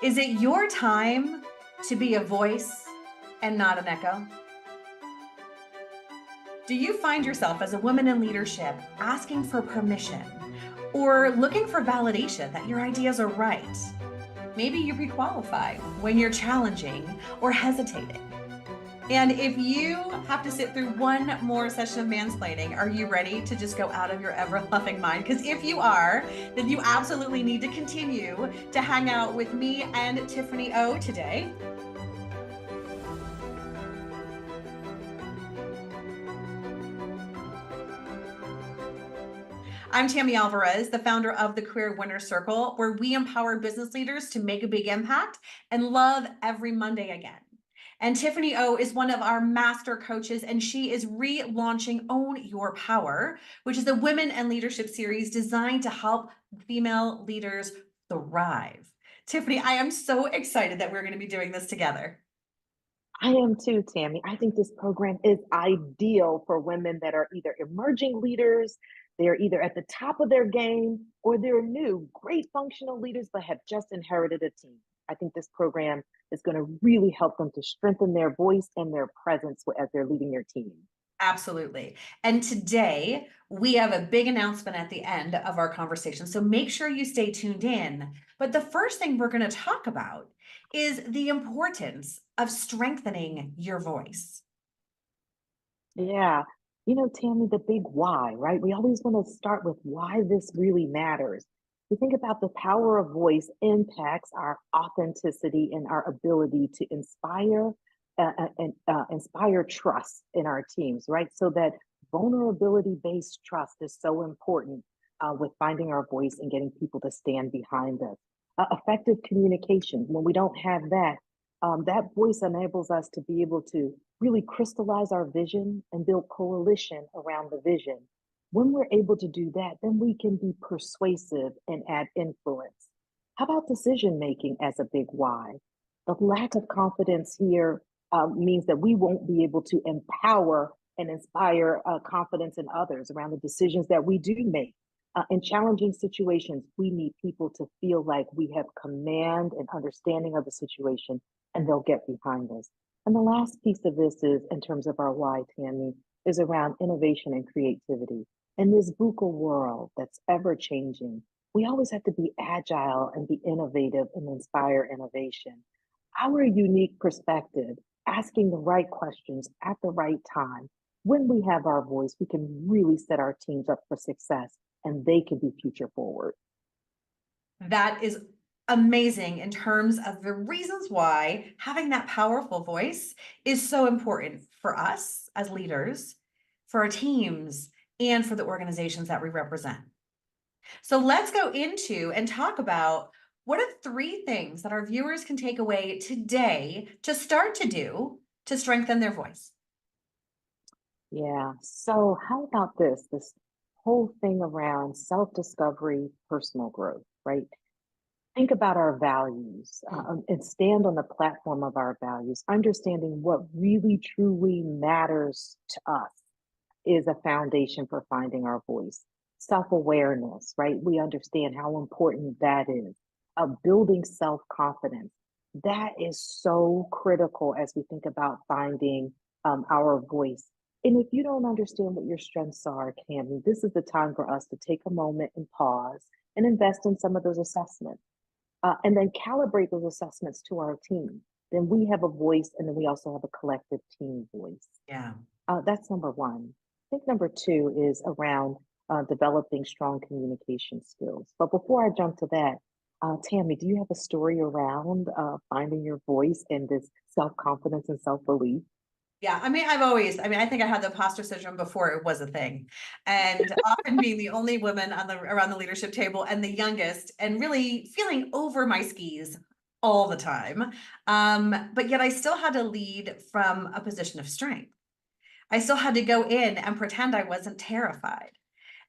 Is it your time to be a voice and not an echo? Do you find yourself as a woman in leadership asking for permission or looking for validation that your ideas are right? Maybe you pre-qualify when you're challenging or hesitating. And if you have to sit through one more session of mansplaining, are you ready to just go out of your ever loving mind? Because if you are, then you absolutely need to continue to hang out with me and Tiffany O today. I'm Tammy Alvarez, the founder of the Career Winner Circle, where we empower business leaders to make a big impact and love every Monday again. And Tiffany O is one of our master coaches, and she is relaunching Own Your Power, which is a women and leadership series designed to help female leaders thrive. Tiffany, I am so excited that we're going to be doing this together. I am too, Tammy. I think this program is ideal for women that are either emerging leaders, they're either at the top of their game, or they're new, great functional leaders, but have just inherited a team. I think this program is going to really help them to strengthen their voice and their presence as they're leading their team. Absolutely. And today we have a big announcement at the end of our conversation. So make sure you stay tuned in. But the first thing we're going to talk about is the importance of strengthening your voice. Yeah. You know, Tammy, the big why, right? We always want to start with why this really matters. We think about the power of voice impacts our authenticity and our ability to and inspire trust in our teams, right? So that vulnerability based trust is so important with finding our voice and getting people to stand behind us. Effective communication, when we don't have that, that voice enables us to be able to really crystallize our vision and build coalition around the vision. When we're able to do that, then we can be persuasive and add influence. How about decision making as a big why? The lack of confidence here means that we won't be able to empower and inspire confidence in others around the decisions that we do make. In challenging situations, we need people to feel like we have command and understanding of the situation and they'll get behind us. And the last piece of this is, in terms of our why, Tammy, is around innovation and creativity. In this VUCA world that's ever changing, we always have to be agile and be innovative and inspire innovation. Our unique perspective, asking the right questions at the right time, when we have our voice, we can really set our teams up for success and they can be future forward. That is amazing in terms of the reasons why having that powerful voice is so important for us as leaders, for our teams, and for the organizations that we represent. So let's go into and talk about what are three things that our viewers can take away today to start to do to strengthen their voice. Yeah. So, how about this? This whole thing around self discovery, personal growth, right? Think about our values and stand on the platform of our values, understanding what really truly matters to us is a foundation for finding our voice. Self awareness, right? We understand how important that is. Building self confidence. That is so critical as we think about finding our voice. And if you don't understand what your strengths are, Cammy, this is the time for us to take a moment and pause and invest in some of those assessments and then calibrate those assessments to our team. Then we have a voice, and then we also have a collective team voice. Yeah. That's number one. I think number two is around developing strong communication skills. But before I jump to that, Tammy, do you have a story around finding your voice and this self confidence and self belief? Yeah, I think I had the imposter syndrome before it was a thing. And often being the only woman on the around the leadership table and the youngest and really feeling over my skis all the time. But yet I still had to lead from a position of strength. I still had to go in and pretend I wasn't terrified.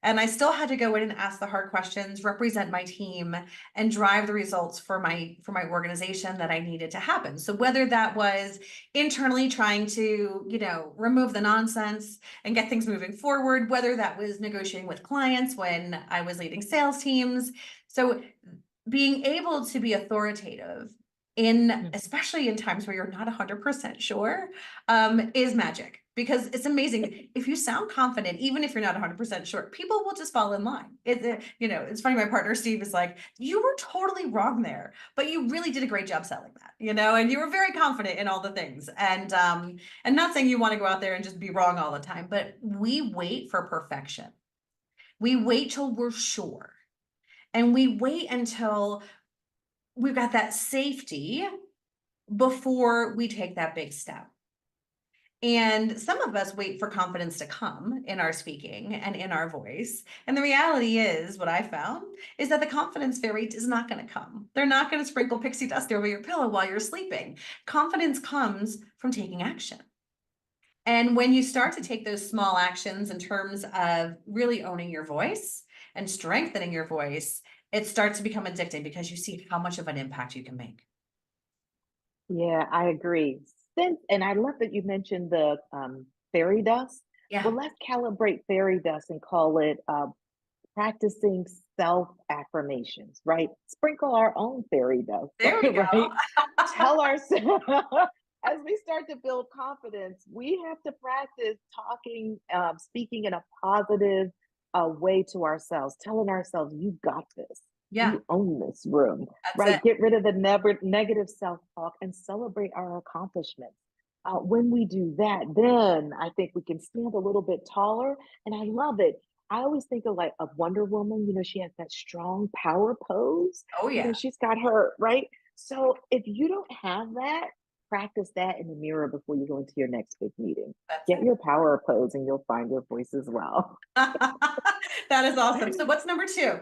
And I still had to go in and ask the hard questions, represent my team, and drive the results for my organization that I needed to happen. So whether that was internally trying to, remove the nonsense and get things moving forward, whether that was negotiating with clients when I was leading sales teams. So being able to be authoritative Mm. especially in times where you're not 100% sure, is magic. Because it's amazing. If you sound confident, even if you're not 100% sure, people will just fall in line. It's funny. My partner Steve is like, you were totally wrong there, but you really did a great job selling that, and you were very confident in all the things. And not saying you want to go out there and just be wrong all the time, but we wait for perfection. We wait till we're sure. And we wait until we've got that safety before we take that big step. And some of us wait for confidence to come in our speaking and in our voice. And the reality is, what I found is that the confidence fairy is not going to come. They're not going to sprinkle pixie dust over your pillow while you're sleeping. Confidence comes from taking action. And when you start to take those small actions in terms of really owning your voice and strengthening your voice, it starts to become addicting because you see how much of an impact you can make. Yeah, I agree. And I love that you mentioned the fairy dust. Yeah, Well, let's calibrate fairy dust and call it practicing self affirmations, right? Sprinkle our own fairy dust, there we go. right? Tell ourselves as we start to build confidence, we have to practice talking, speaking in a positive way to ourselves, telling ourselves, "You got this. Yeah, You own this room." that's Right? it. Get rid of the never negative self talk and celebrate our accomplishments. When we do that, then I think we can stand a little bit taller. And I love it. I always think of like of Wonder Woman, she has that strong power pose. Oh yeah, She's got her, right? So if you don't have that, practice that in the mirror before you go into your next big meeting. that's Get it. your power pose and you'll find your voice as well. That is awesome. So what's number two?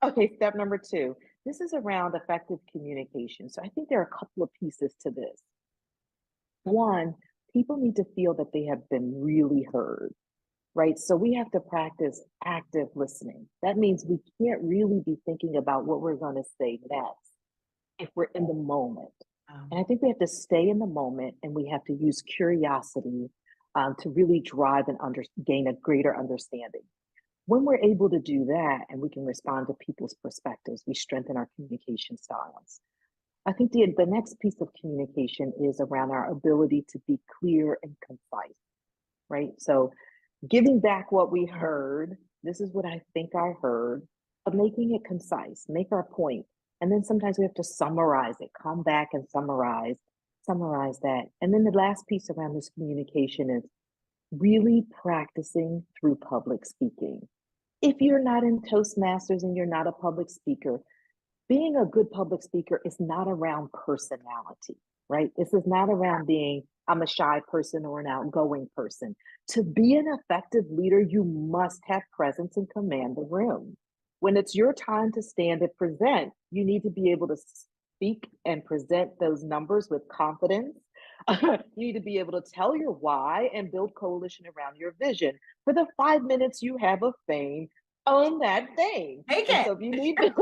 Okay, step number two. This is around effective communication. So I think there are a couple of pieces to this. One, people need to feel that they have been really heard, right? So we have to practice active listening. That means we can't really be thinking about what we're going to say next if we're in the moment. And I think we have to stay in the moment and we have to use curiosity to really drive and gain a greater understanding. When we're able to do that and we can respond to people's perspectives, we strengthen our communication styles. I think the next piece of communication is around our ability to be clear and concise, right? So giving back what we heard, this is what I think I heard, but making it concise, make our point. And then sometimes we have to summarize it, come back and summarize that. And then the last piece around this communication is really practicing through public speaking. If you're not in Toastmasters and you're not a public speaker, being a good public speaker is not around personality, right? This is not around being, I'm a shy person or an outgoing person. To be an effective leader, you must have presence and command the room. When it's your time to stand and present, you need to be able to speak and present those numbers with confidence. You need to be able to tell your why and build coalition around your vision. For the 5 minutes you have of fame, own that thing. Take And it. so if you need to,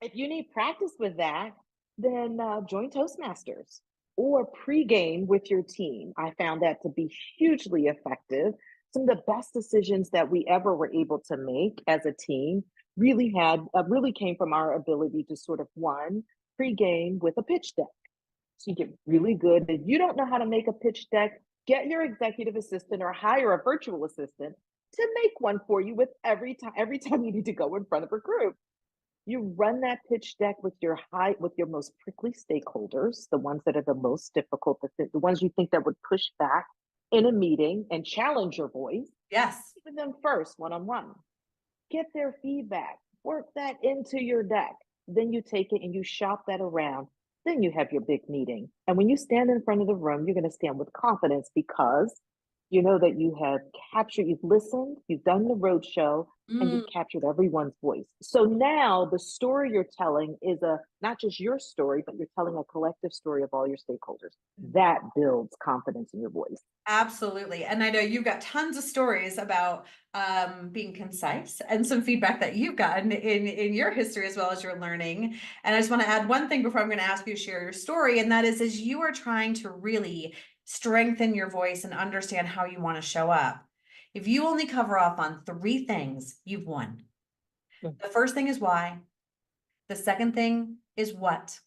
if you need practice with that, then join Toastmasters or pregame with your team. I found that to be hugely effective. Some of the best decisions that we ever were able to make as a team really came from our ability to sort of pregame with a pitch deck. So you get really good. If you don't know how to make a pitch deck, get your executive assistant or hire a virtual assistant to make one for you with every time you need to go in front of a group. You run that pitch deck with your most prickly stakeholders, the ones that are the most difficult, the ones you think that would push back in a meeting and challenge your voice. Yes. With them first, one-on-one. Get their feedback, work that into your deck. Then you take it and you shop that around. Then you have your big meeting. And when you stand in front of the room, you're going to stand with confidence because you know that you've listened, you've done the roadshow, and Mm, you've captured everyone's voice. So now the story you're telling is not just your story, but you're telling a collective story of all your stakeholders. That builds confidence in your voice. absolutely. And I know you've got tons of stories about being concise and some feedback that you've gotten in your history as well as your learning. And I just want to add one thing before I'm going to ask you to share your story, and that is as you are trying to really strengthen your voice and understand how you want to show up. If you only cover off on three things, you've won. Mm. The first thing is why. The second thing is what.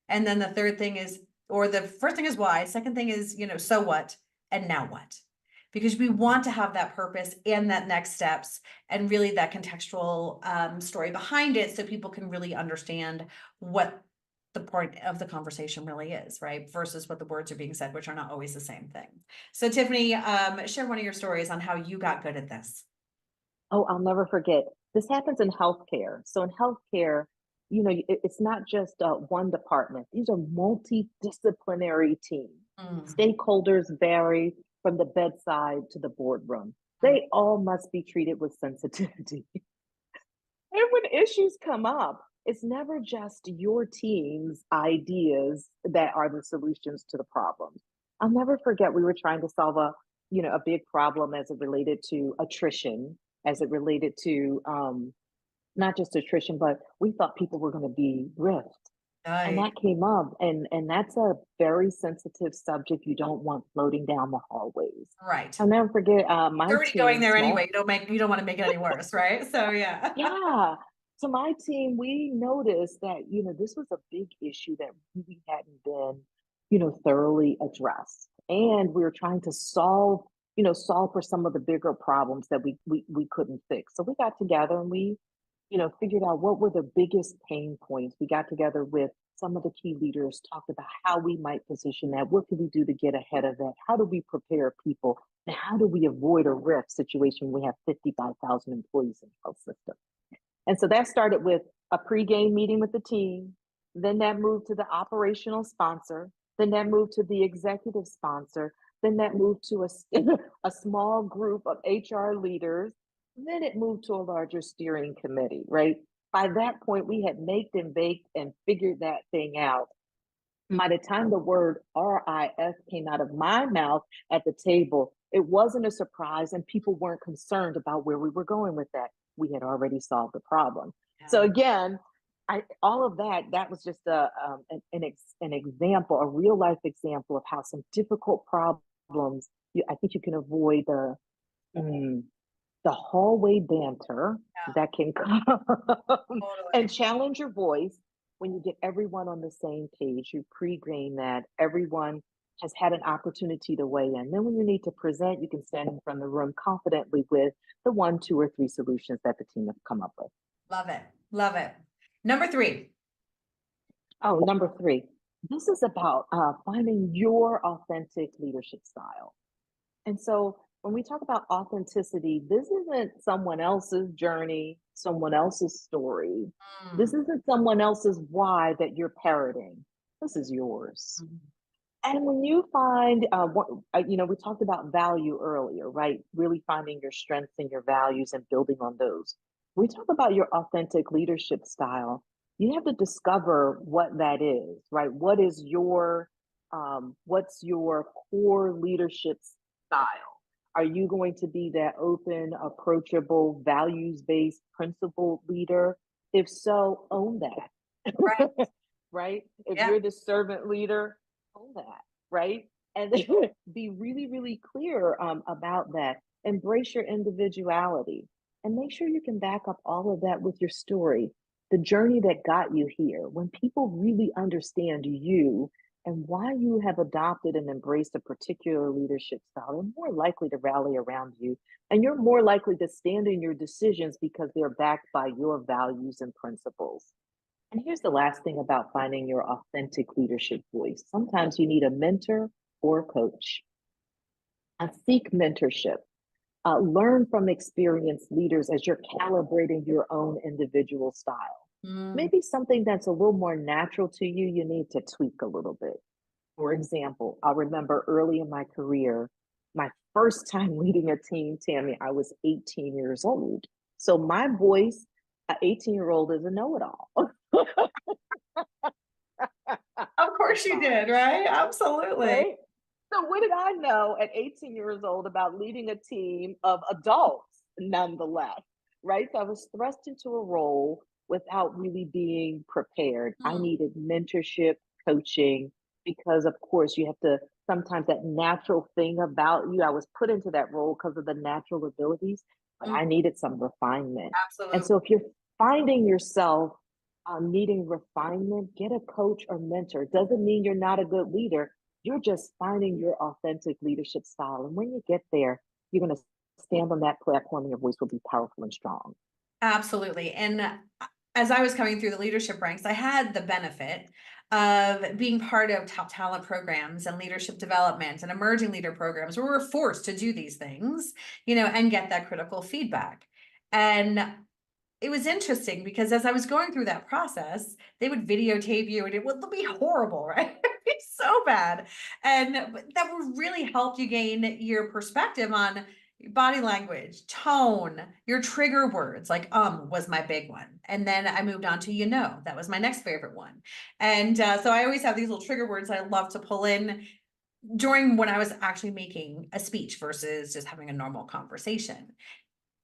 And then the third thing is, or the first thing is why, second thing is, so what, and now what? Because we want to have that purpose and that next steps and really that contextual story behind it so people can really understand what the point of the conversation really is, right? Versus what the words are being said, which are not always the same thing. So Tiffany, share one of your stories on how you got good at this. Oh, I'll never forget. This happens in healthcare. So in healthcare, it's not just one department. These are multidisciplinary teams. Mm, Stakeholders vary from the bedside to the boardroom. They all must be treated with sensitivity. And when issues come up, it's never just your team's ideas that are the solutions to the problems. I'll never forget we were trying to solve a big problem as it related to attrition, as it related to not just attrition, but we thought people were going to be rift. And right. that came up, and that's a very sensitive subject you don't want floating down the hallways. Right. I'll never forget my You're already going team, there anyway. small. You don't want to make it any worse, right? So yeah. Yeah. So my team, we noticed that, this was a big issue that really hadn't been, thoroughly addressed. And we were trying to solve for some of the bigger problems that we couldn't fix. So we got together and we, figured out what were the biggest pain points. We got together with some of the key leaders, talked about how we might position that. What can we do to get ahead of that? How do we prepare people? And how do we avoid a rift situation when we have 55,000 employees in the health system? And so that started with a pregame meeting with the team. Then that moved to the operational sponsor. Then that moved to the executive sponsor. Then that moved to a small group of HR leaders. Then it moved to a larger steering committee, right? By that point, we had baked and baked and figured that thing out. By the time the word RIF came out of my mouth at the table, it wasn't a surprise and people weren't concerned about where we were going with that. We had already solved the problem. So Yeah. again, all of that was just an example, a real life example of how some difficult problems, I think you can avoid the hallway banter Yeah, that can come and totally. challenge your voice when you get everyone on the same page. You pre-game that everyone has had an opportunity to weigh in. Then when you need to present, you can stand in front of the room confidently with the 1, 2, or 3 solutions that the team have come up with. Love it. Love it. Number 3. Oh, number 3. This is about finding your authentic leadership style. And so when we talk about authenticity, this isn't someone else's journey, someone else's story. This Mm. isn't someone else's why that you're parroting. This is yours. Mhm. And when you find, we talked about value earlier, right? Really finding your strengths and your values and building on those. We talk about your authentic leadership style. You have to discover what that is, right? What's your core leadership style? Are you going to be that open, approachable, values-based, principled leader? If so, own Right. that, right? If Yeah. you're the servant leader, own that, right? And then be really, really clear about that. Embrace your individuality and make sure you can back up all of that with your story, the journey that got you here. When people really understand you and why you have adopted and embraced a particular leadership style, they're more likely to rally around you. And you're more likely to stand in your decisions because they're backed by your values and principles. And here's the last thing about finding your authentic leadership voice. Sometimes you need a mentor or a coach. Seek mentorship. Learn from experienced leaders as you're calibrating your own individual style. Mm. Maybe something that's a little more natural to you, you need to tweak a little bit. For example, I remember early in my career, my first time leading a team, Tammy, I was 18 years old. So my voice, an 18-year-old is a know-it-all. Of course That's you fine, did, right? Absolutely. right? So what did I know at 18 years old about leading a team of adults nonetheless, right? So I was thrust into a role without really being prepared. I Mm. needed mentorship, coaching, because of course you have to sometimes that natural thing about you. I was put into that role because of the natural abilities, but Mm. I needed some refinement. And Absolutely. so if you're finding yourself needing refinement, get a coach or mentor. Doesn't mean you're not a good leader. You're just finding your authentic leadership style. And when you get there, you're going to stand on that platform and your voice will be powerful and strong. Absolutely. And as I was coming through the leadership ranks, I had the benefit of being part of top talent programs and leadership development and emerging leader programs where we're forced to do these things, and get that critical feedback. And it was interesting because as I was going through that process, they would videotape you and it would be horrible, right? It'd be so bad. And that would really help you gain your perspective on body language, tone, your trigger words, like was my big one. And then I moved on to that was my next favorite one. And so I always have these little trigger words I love to pull in during when I was actually making a speech versus just having a normal conversation.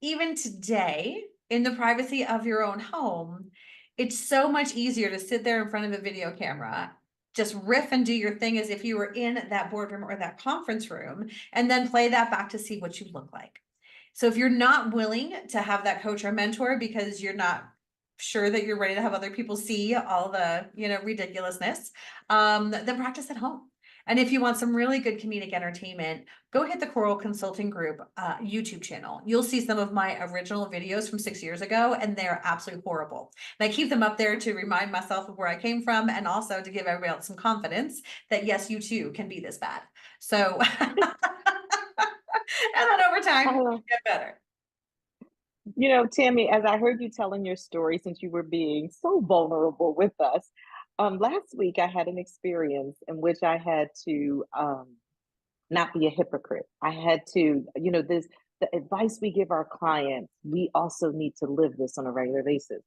Even today, in the privacy of your own home, it's so much easier to sit there in front of a video camera, just riff and do your thing as if you were in that boardroom or that conference room, and then play that back to see what you look like. So if you're not willing to have that coach or mentor because you're not sure that you're ready to have other people see all the, ridiculousness, then practice at home. And if you want some really good comedic entertainment, go hit the Coral Consulting Group YouTube channel. You'll see some of my original videos from 6 years ago, and they're absolutely horrible. And I keep them up there to remind myself of where I came from and also to give everybody else some confidence that yes, you too can be this bad. So, and then over time, you get better. Tammy, as I heard you telling your story, since you were being so vulnerable with us, last week I had an experience in which I had to not be a hypocrite. I had to, this the advice we give our clients, we also need to live this on a regular basis.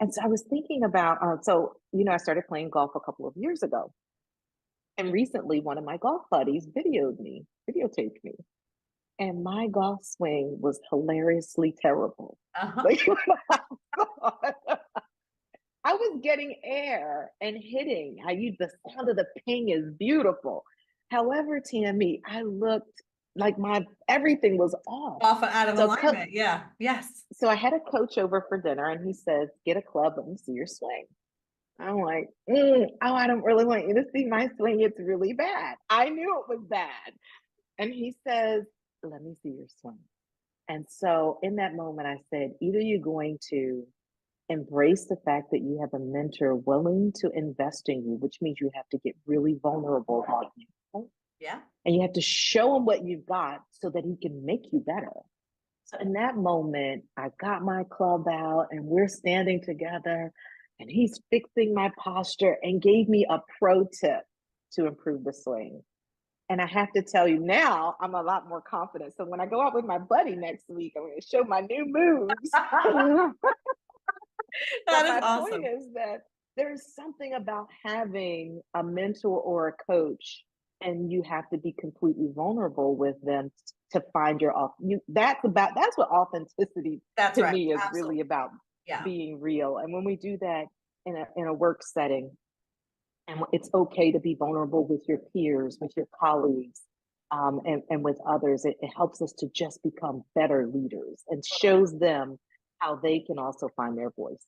And so I was thinking about, I started playing golf a couple of years ago. And recently, one of my golf buddies videotaped me. And my golf swing was hilariously terrible. Uh-huh. Like, I was getting air and hitting. The sound of the ping is beautiful. However, Tammy, I looked like my everything was off. Off and out of So, alignment. Yeah. Yes. so I had a coach over for dinner, and he says, "Get a club. Let me see your swing." I'm like, oh, I don't really want you to see my swing. It's really bad. I knew it was bad. And he says, "Let me see your swing." And so in that moment, I said, either you're going to embrace the fact that you have a mentor willing to invest in you, which means you have to get really vulnerable about you. Yeah. And you have to show him what you've got so that he can make you better. So in that moment, I got my club out and we're standing together and he's fixing my posture and gave me a pro tip to improve the swing. And I have to tell you now, I'm a lot more confident. So when I go out with my buddy next week, I'm going to show my new moves. But That is my point awesome. is that there's something about having a mentor or a coach, and you have to be completely vulnerable with them to find your off. That's what authenticity That's to right. me is Absolutely. really about, Yeah. being real. And when we do that in a work setting, and it's okay to be vulnerable with your peers, with your colleagues, and with others. It helps us to just become better leaders and shows them how they can also find their voice.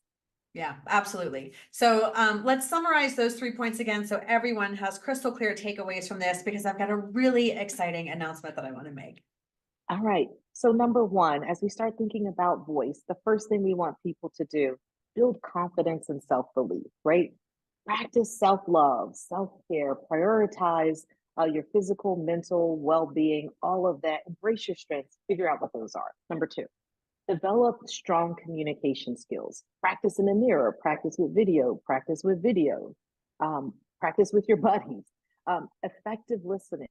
Yeah, absolutely. So let's summarize those 3 points again so everyone has crystal clear takeaways from this because I've got a really exciting announcement that I want to make. All right. So, number one, as we start thinking about voice, the first thing we want people to do, build confidence and self belief, right? Practice self love, self care, prioritize your physical, mental well being, all of that. Embrace your strengths, figure out what those are. Number two, develop strong communication skills. Practice in the mirror, practice with video, practice with your buddies. Effective listening.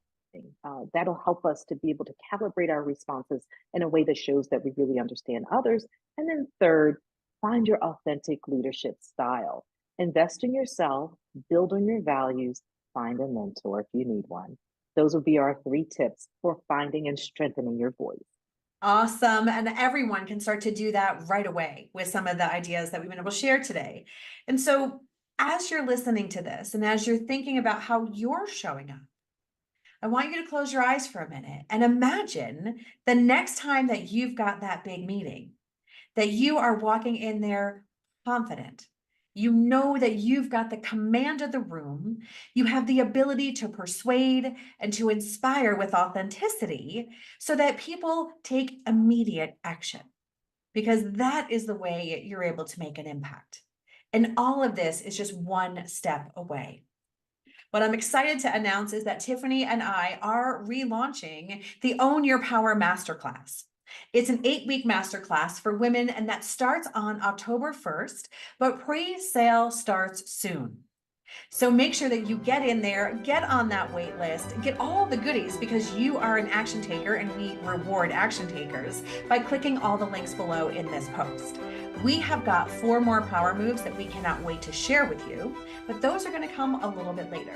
That'll help us to be able to calibrate our responses in a way that shows that we really understand others. And then third, find your authentic leadership style. Invest in yourself, build on your values, find a mentor if you need one. Those would be our 3 tips for finding and strengthening your voice. Awesome. And everyone can start to do that right away with some of the ideas that we've been able to share today. And so as you're listening to this and as you're thinking about how you're showing up, I want you to close your eyes for a minute and imagine the next time that you've got that big meeting, that you are walking in there confident, You know that you've got the command of the room. You have the ability to persuade and to inspire with authenticity so that people take immediate action, because that is the way you're able to make an impact. And all of this is just one step away. What I'm excited to announce is that Tiffany and I are relaunching the Own Your Power Masterclass. It's an 8-week masterclass for women, and that starts on October 1st, but pre-sale starts soon. So make sure that you get in there, get on that wait list, get all the goodies, because you are an action taker and we reward action takers by clicking all the links below in this post. We have got 4 more power moves that we cannot wait to share with you, but those are going to come a little bit later.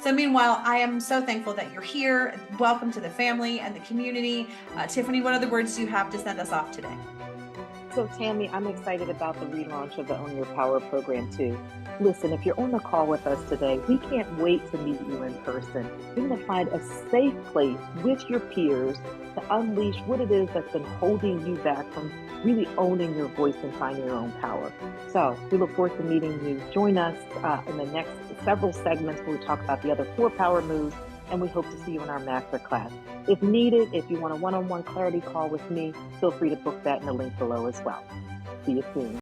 So meanwhile, I am so thankful that you're here. Welcome to the family and the community. Tiffany, what other words do you have to send us off today? So Tammy, I'm excited about the relaunch of the Own Your Power program too. Listen, if you're on the call with us today, we can't wait to meet you in person. You're going to find a safe place with your peers to unleash what it is that's been holding you back from really owning your voice and finding your own power. So we look forward to meeting you. Join us in the next several segments where we talk about the other 4 power moves, and we hope to see you in our masterclass. If needed, if you want a one-on-one clarity call with me, feel free to book that in the link below as well. See you soon.